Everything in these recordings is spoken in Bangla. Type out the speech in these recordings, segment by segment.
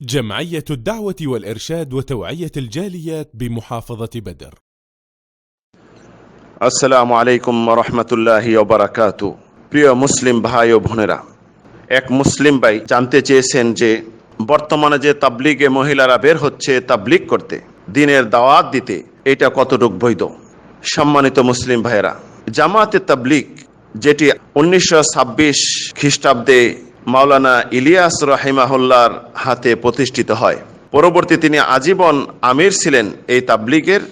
جمعية الدعوة والإرشاد وتوعية الجاليات بمحافظة بدر। আসসালামু আলাইকুম ওয়া রাহমাতুল্লাহি ওয়া বারাকাতুহু। প্রিয় মুসলিম ভাই ও বোনেরা, এক মুসলিম ভাই জানতে চেয়েছেন যে বর্তমানে যে তাবলীগে মহিলারা বের হচ্ছে তাবলীগ করতে, দ্বীনের দাওয়াত দিতে, এটা কতটুকু বৈধ? সম্মানিত মুসলিম ভাইয়েরা, জামাতে তাবলীগ যেটি 1926 খ্রিস্টাব্দে মাওলানা ইলিয়াস রাহিমাহুল্লাহর হাতে প্রতিষ্ঠিত হয়, পরবর্তী তিনি আজীবন আমির ছিলেন এই তাবলীগের।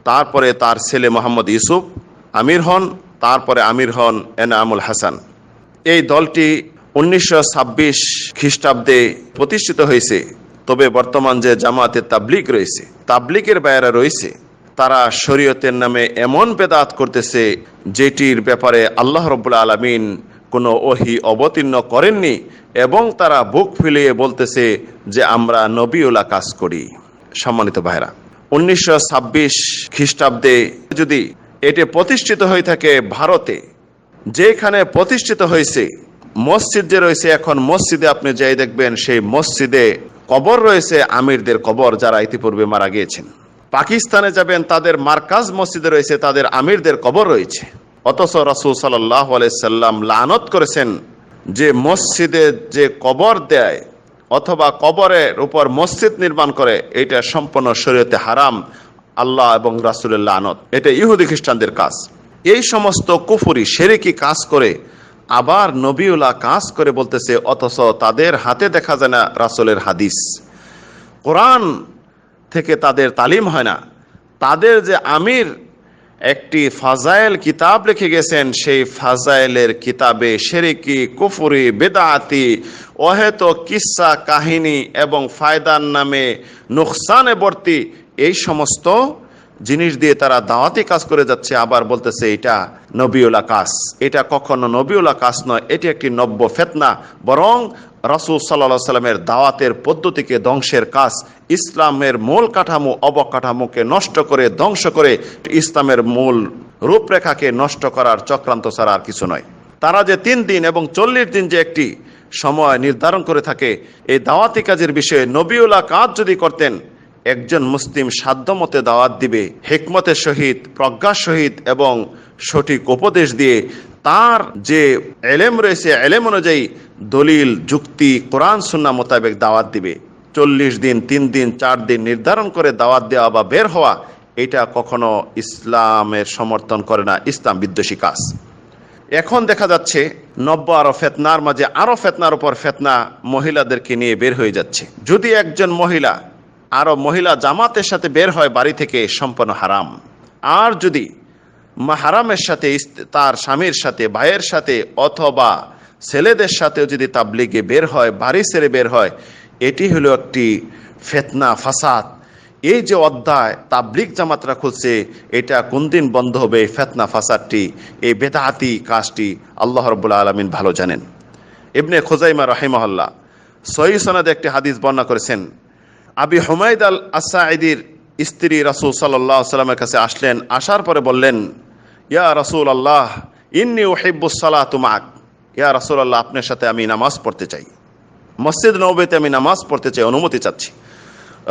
তারপরে তার ছেলে মোহাম্মদ ইউসুফ আমির হন, তারপরে আমির হন এনামুল হাসান। এই দলটি 1926 খ্রিস্টাব্দে প্রতিষ্ঠিত হয়েছে। তবে বর্তমান যে জামাতে তাবলীগ রয়েছে, তাবলীগের বাইরে রয়েছে, তারা শরীয়তের নামে এমন বেদাত করতেছে যেটির ব্যাপারে আল্লাহ রাব্বুল আলামিন কোনো ওহী অবতীর্ণ করেননি, এবং তারা বুক ফুলিয়ে বলতেছে যে আমরা নবীওয়ালা কাজ করি। সম্মানিত ভাইরা, 1926 খ্রিস্টাব্দে যদি এটি প্রতিষ্ঠিত হয়ে থাকে ভারতে, যেখানে প্রতিষ্ঠিত হয়েছে, মসজিদ যে রয়েছে, এখন মসজিদে আপনি যাই দেখবেন সেই মসজিদে কবর রয়েছে আমিরদের কবর, যারা ইতিপূর্বে মারা গিয়েছেন। পাকিস্তানে যাবেন, তাদের মার্কাজ মসজিদে রয়েছে, তাদের আমিরদের কবর রয়েছে। অথচ রাসূল সাল্লাল্লাহু আলাইহি সাল্লাম লানত করেছেন যে মসজিদে যে কবর দেয় অথবা কবরের উপর মসজিদ নির্মাণ করে, এটা সম্পূর্ণ শরীয়তে হারাম, আল্লাহ এবং রাসূলের লানত। এটা ইহুদি খ্রিস্টানদের কাজ। এই সমস্ত কুফরি শিরকি কাজ করে আবার নবীওয়ালা কাজ করে বলতেছে, অথচ তাদের হাতে দেখা যায় না রাসূলের হাদিস, কোরআন থেকে তাদের তালিম হয় না। তাদের যে আমির একটি ফাজাইল কিতাব লিখে গেছেন, সেই ফাজাইলের কিতাবে শিরকি, কুফরি, বেদাতি, অহেত কিসসা কাহিনী এবং ফায়দার নামে নুকসানে ভর্তি এই সমস্ত জিনিস দিয়ে তারা দাওয়াতি কাজ করে যাচ্ছে। আবার বলতেছে এটা নবীওয়ালা কাজ। এটা কখনো নবীওয়ালা কাজ নয়, এটি একটি নব্য ফিতনা, বরং রাসূল সাল্লাল্লাহু আলাইহি সাল্লামের দাওয়াতের পদ্ধতিকে ধ্বংসের কাজ। ইসলামের মূল কাঠামো, অবকাঠামোকে নষ্ট করে, ধ্বংস করে ইসলামের মূল রূপরেখাকে নষ্ট করার চক্রান্ত ছাড়া আর কিছু নয়। তারা যে 3 দিন এবং 40 দিন যে একটি সময় নির্ধারণ করে থাকে এই দাওয়াতি কাজের বিষয়ে, নবীওয়ালা কাজ যদি করতেন, একজন মুসলিম সাধ্যমতে দাওয়াত দিবে, হিকমতের সহিত, প্রজ্ঞার সহিত এবং সঠিক উপদেশ দিয়ে, তার যে এলেম রয়েছে এলেম অনুযায়ী দলিল, যুক্তি, কোরআন সুন্নাহ মোতাবেক দাওয়াত দিবে। 40 দিন, 3 দিন, 4 দিন নির্ধারণ করে দাওয়াত দেওয়া বা বের হওয়া, এটা কখনো ইসলামের সমর্থন করে না, ইসলাম বিদ্বেষী কাজ। এখন দেখা যাচ্ছে নব্য আরো ফেতনার মাঝে আরো ফেতনার উপর ফেতনা মহিলাদেরকে নিয়ে বের হয়ে যাচ্ছে। যদি একজন মহিলা আরো মহিলা জামাতের সাথে বের হয় বাড়ি থেকে, সম্পূর্ণ হারাম। আর যদি মাহারামের সাথে, তার স্বামীর সাথে, ভাইয়ের সাথে অথবা ছেলেদের সাথেও যদি তাবলীগে বের হয়, বাড়ি ছেড়ে বের হয়, এটি হলো একটি ফিতনা, ফাসাদ। এই যে অধ্যায় তাবলীগ জামাতরা খুলছে, এটা কোন দিন বন্ধ হবে? ফিতনা ফাসাদটি, এই বেদাতি কাজটি আল্লাহ রাব্বুল আলামিন ভালো জানেন। ইবনে খুজাইমা রাহিমাহুল্লাহ সহিহ সনদে একটি হাদিস বর্ণনা করেছেন। আবি হুমায়দ আল আসাঈদির স্ত্রী রাসূল সাল্লাল্লাহু আলাইহি ওয়াসাল্লামের কাছে আসলেন। আসার পরে বললেন, ইয়া রাসূলুল্লাহ ইন্নী উহিব্বুস সালাতু মাক। ইয়া রাসূলুল্লাহ, আপনার সাথে আমি নামাজ পড়তে চাই, মসজিদ নববীতে আমি নামাজ পড়তে চাই, অনুমতি চাচ্ছি।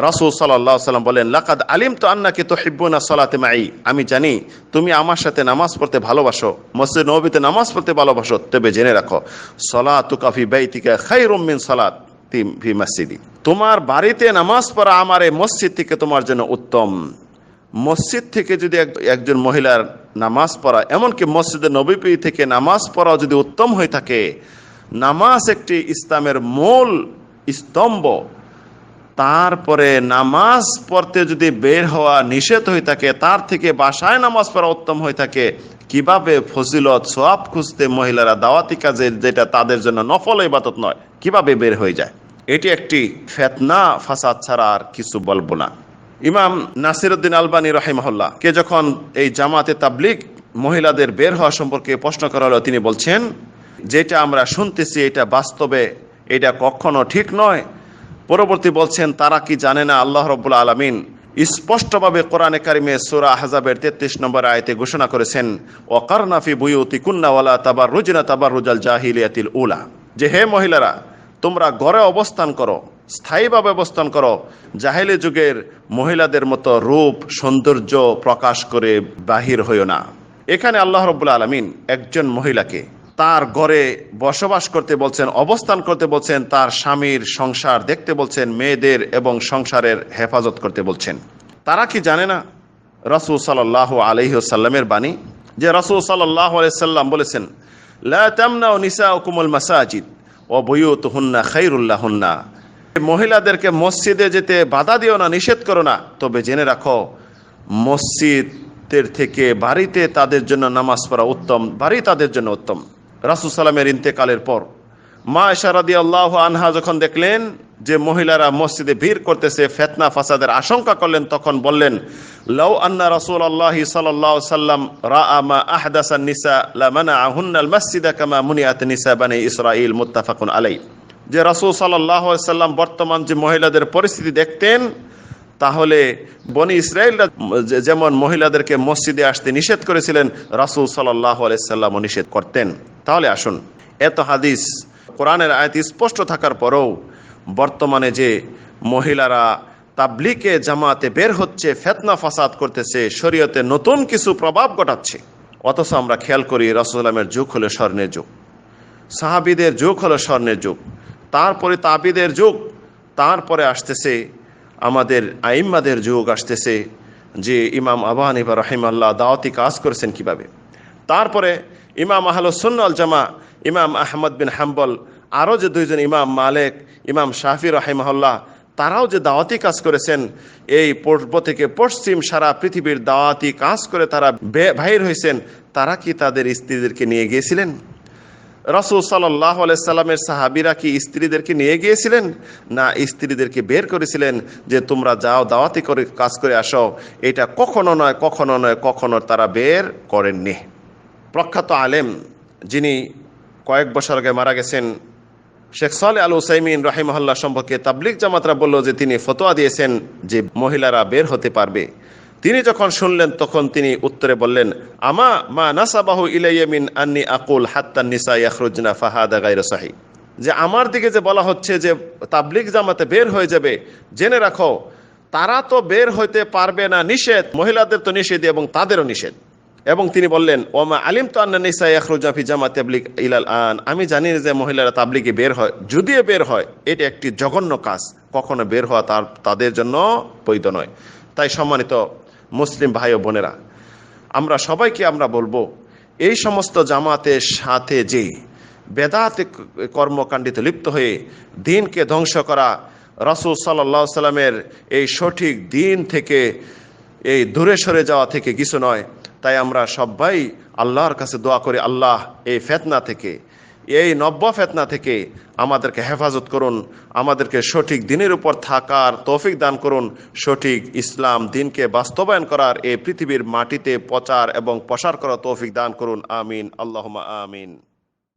রাসূল সাল্লাল্লাহু আলাইহি ওয়াসাল্লাম বলেন, লাকাদ আলিমতু আন্নাকি তুহিব্বুনা সালাতা মাই। আমি জানি তুমি আমার সাথে নামাজ পড়তে ভালোবাসো, মসজিদ নববীতে নামাজ পড়তে ভালোবাসো। তবে জেনে রাখো, সালাতুকা ফি বাইতিকা খায়রুম মিন সালাতি ফি মসজিদি। তোমার বাড়িতে নামাজ পড়া আমার এই মসজিদ থেকে তোমার জন্য উত্তম। মসজিদ থেকে যদি একজন মহিলার নামাজ পড়া, এমনকি মসজিদে নববী থেকে নামাজ পড়া যদি উত্তম হয়ে থাকে, নামাজ একটি ইসলামের মূল স্তম্ভ, তারপরে নামাজ পড়তে যদি বের হওয়া নিষেধ হয়ে থাকে, তার থেকে বাসায় নামাজ পড়া উত্তম হয়ে থাকে, কিভাবে ফজিলত সওয়াব খুঁজতে মহিলারা দাওয়াতি কাজে, যেটা তাদের জন্য নফল ইবাদত নয়, কিভাবে বের হয়ে যায়? এটি একটি ফিতনা ফাসাদ ছাড়া আর কিছু বলবো না। ইমাম নাসিরউদ্দিন আলবানী রাহিমাহুল্লাহ কে যখন এই জামাতে তাবলীগ মহিলাদের বের হওয়া সম্পর্কে প্রশ্ন করা হলো, তিনি বলছেন, যেটা আমরা শুনতেছি এটা বাস্তবে এটা কখনো ঠিক নয়। পরবর্তী বলছেন, তারা কি জানে না আল্লাহ রাব্বুল আলামিন স্পষ্টভাবে কোরআনে কারিমে সূরা আহজাবের 33 নম্বর আয়াতে ঘোষণা করেছেন, ওয়াকারনা ফি বুয়ুতিকুন্না ওয়ালা তাবাররুজনা তাবাররুজাল জাহিলিয়াতিল উলা, যে হে মহিলারা, তোমরা ঘরে অবস্থান করো, স্থায়ীভাবে অবস্থান করো, জাহেলি যুগের মহিলাদের মতো রূপ সৌন্দর্য প্রকাশ করে বাহির হইও না। এখানে আল্লাহ রাব্বুল আলামিন একজন মহিলাকে তার ঘরে বসবাস করতে বলছেন, অবস্থান করতে বলছেন, তার স্বামীর সংসার দেখতে বলছেন, মেয়েদের এবং সংসারের হেফাজত করতে বলছেন। তারা কি জানে না রাসূল সাল্লাল্লাহু আলাইহি ওয়াসাল্লামের বাণী, যে রাসূল সাল্লাল্লাহু আলাইহি ওয়াসাল্লাম বলেছেন, লা তামনাউ নিসাউকুমুল মাসাজিদ ওয়া বুয়ুতুহুন্না খায়রুল লাহুন্না। মহিলাদেরকে মসজিদে যেতে বাধা দিও না, নিষেধ করো না, তবে জেনে রাখো মসজিদের থেকে বাড়িতে তাদের জন্য নামাজ পড়া উত্তম, বাড়ি তাদের জন্য উত্তম। রাসূল সাল্লামের ইন্তেকালের পর মা আয়েশা রাদিয়াল্লাহু আনহা যখন দেখলেন যে মহিলারা মসজিদে ভিড় করতেছে, ফিতনা ফাসাদের আশঙ্কা করলেন, তখন বললেন, লাউ আন্না রাসূলুল্লাহি সাল্লাল্লাহু আলাইহি সাল্লাম রাআ মা আহদাসান নিসা লামানাহুন্নাল মাসজিদা কামা মুনিআত নিসা বানি ইসরাঈল, মুত্তাফাকুন আলাইহি। যে রাসূল সাল্লাল্লাহু আলাইহি সাল্লাম বর্তমান যে মহিলাদের পরিস্থিতি দেখতেন, তাহলে বনি ইসরাঈলরা যেমন মহিলাদেরকে মসজিদে আসতে নিষেধ করেছিলেন, রাসূল সাল্লাল্লাহু আলাইহি সাল্লামও নিষেধ করতেন। তাহলে আসুন, এত হাদিস কোরআনের আয়াত স্পষ্ট থাকার পরেও বর্তমানে যে মহিলারা তাবলীগে জামাতে বের হচ্ছে, ফিতনা ফাসাদ করতেছে, শরীয়তে নতুন কিছু প্রভাব ঘটাচ্ছে, অথচ আমরা খেয়াল করি রাসূলুল্লাহের যুগ হলো স্বর্ণের যুগ, সাহাবীদের যুগ হলো স্বর্ণের যুগ, তারপরে তাবিদের যুগ, তারপরে আসতেছে আমাদের আইম্মাদের যুগ আসতেছে, যে ইমাম আবু হানিফা রাহিমাহুল্লাহ দাওয়াতি কাজ করেছেন কিভাবে, তারপরে ইমাম আহলুস সুন্নাহ ওয়াল জামা ইমাম আহমদ বিন হাম্বল, আরও যে দুইজন ইমাম মালিক, ইমাম শাফি রাহিমাহুল্লাহ, তারাও যে দাওয়াতি কাজ করেছেন, এই পূর্ব থেকে পশ্চিম সারা পৃথিবীর দাওয়াতি কাজ করে তারা বাহির হয়েছেন। তারা কি তাদের স্ত্রীদেরকে নিয়ে গিয়েছিলেন? রাসূল সাল্লাল্লাহু আলাইহি সাল্লামের সাহাবীরা কি স্ত্রীদেরকে নিয়ে গিয়েছিলেন? না, স্ত্রীদেরকে বের করেছিলেন যে তোমরা যাও দাওয়াতি করে কাজ করে আসো। এটা কখনো নয়, কখনো নয়, কখনো তারা বের করেননি। প্রখ্যাত আলেম, যিনি কয়েক বছর আগে মারা গেছেন, শেখ সালেহ আল উসাইমিন রাহিমাহুল্লাহ সম্পর্কে তাবলীগ জামাতরা বলল যে তিনি ফতোয়া দিয়েছেন যে মহিলারা বের হতে পারবে। তিনি যখন শুনলেন তখন তিনি উত্তরে বললেন, আমা মা নাসাবাহু ইলাইয়া মিন আন্নি আকুল হাত্তা নিসা ইয়াখরুজনা ফাহাদা গায়রু সহিহ। যে আমার দিকে যে বলা হচ্ছে যে তাবলীগ জামাতে বের হয়ে যাবে, জেনে রাখো তারা তো বের হইতে পারবে না, নিষেধ, মহিলাদের তো নিষেধ এবং তাদেরও নিষেধ। এবং তিনি বললেন, ওমা আলিম তো আন্না নিসা ইয়াখরুজনা ফি জামাত তাবলীগ ইলাল আন। আমি জানি যে মহিলারা তাবলীগে বের হয়, যদিও বের হয় এটা একটি জঘন্য কাজ, কখনো বের হওয়া তাদের জন্য বৈধ নয়। তাই সম্মানিত মুসলিম ভাই ও বোনেরা, আমরা সবাইকে আমরা বলবো, এই সমস্ত জামাতের সাথে যে বেদাতে কর্মকাণ্ডিতে লিপ্ত হয়ে দিনকে ধ্বংস করা, রাসূল সাল্লাল্লাহু আলাইহি সাল্লামের এই সঠিক দিন থেকে এই দূরে সরে যাওয়া থেকে কিছু নয়। তাই আমরা সবাই আল্লাহর কাছে দোয়া করি, আল্লাহ এই ফিতনা থেকে, এই নব্য ফিতনা থেকে আমাদেরকে হেফাজত করুন, আমাদেরকে সঠিক দিনের উপর থাকার তৌফিক দান করুন, সঠিক ইসলাম দিনকে বাস্তবায়ন করার এই পৃথিবীর মাটিতে প্রচার এবং প্রসার করার তৌফিক দান করুন। আমিন, আল্লাহুম্মা আমিন।